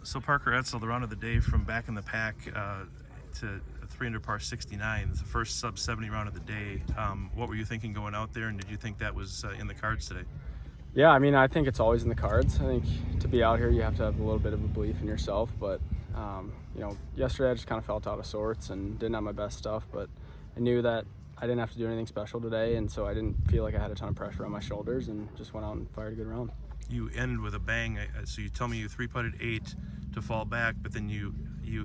So Parker ETZEL, the round of the day from back in the pack to a 300 par 69. It's the first sub 70 round of the day. What were you thinking going out there, and did you think that was in the cards today? Yeah, I mean, I think it's always in the cards. I think to be out here, you have to have a little bit of a belief in yourself. But, yesterday I just kind of felt out of sorts and didn't have my best stuff. But I knew that I didn't have to do anything special today, and so I didn't feel like I had a ton of pressure on my shoulders and just went out and fired a good round. You ended with a bang. So you tell me you 3-putted 8 to fall back, but then you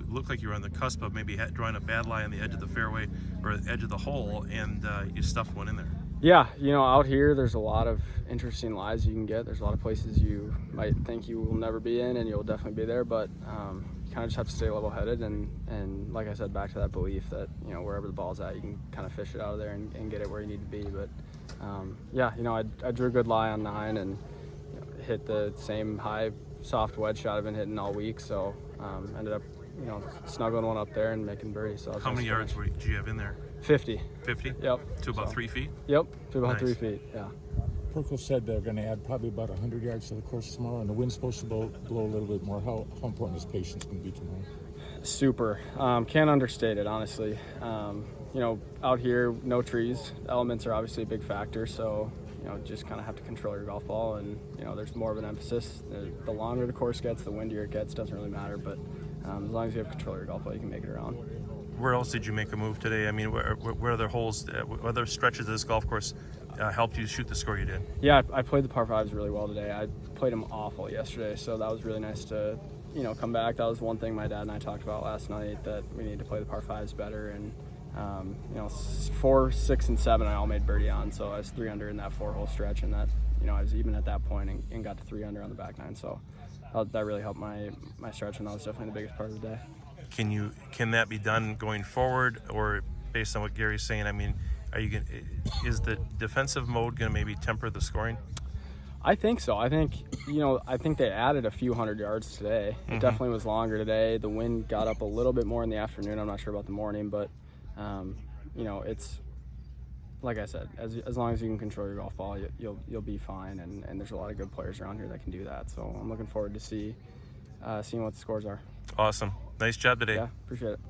looked like you were on the cusp of maybe drawing a bad lie on the edge of the fairway or edge of the hole, and you stuffed one in there. Yeah, out here there's a lot of interesting lies you can get. There's a lot of places you might think you will never be in, and you'll definitely be there, but you kind of just have to stay level-headed and like I said, back to that belief that wherever the ball's at, you can kind of fish it out of there and get it where you need to be. But I drew a good lie on 9 and hit the same high soft wedge shot I've been hitting all week, so ended up snuggling one up there and making birdie. So how many yards did you have in there? 50. 50? Yep. To about 3 feet? Yep, to about Nice. 3 feet, yeah. Perkle said they're going to add probably about 100 yards to the course tomorrow, and the wind's supposed to blow a little bit more. How important is patience going to be tomorrow? Super. Can't understate it, honestly. Out here, no trees. Elements are obviously a big factor, so just kind of have to control your golf ball, and there's more of an emphasis. The longer the course gets, the windier it gets, doesn't really matter, but as long as you have control of your golf ball, you can make it around. Where else did you make a move today? I mean, where other holes, what other stretches of this golf course helped you shoot the score you did? Yeah, I played the par 5s really well today. I played them awful yesterday, so that was really nice to come back. That was one thing my dad and I talked about last night, that we need to play the par 5s better. And 4, 6, and 7 I all made birdie on, so I was 3 under in that 4-hole stretch, and that I was even at that point and got to 3 under on the back 9, so that really helped my stretch, and that was definitely the biggest part of the day. Can that be done going forward, or based on what Gary's saying? I mean, is the defensive mode going to maybe temper the scoring? I think so. I think they added a few hundred yards today. It definitely was longer today. The wind got up a little bit more in the afternoon. I'm not sure about the morning, but it's like I said, as long as you can control your golf ball, you'll be fine. And there's a lot of good players around here that can do that. So I'm looking forward to seeing what the scores are. Awesome. Nice job today. Yeah, appreciate it.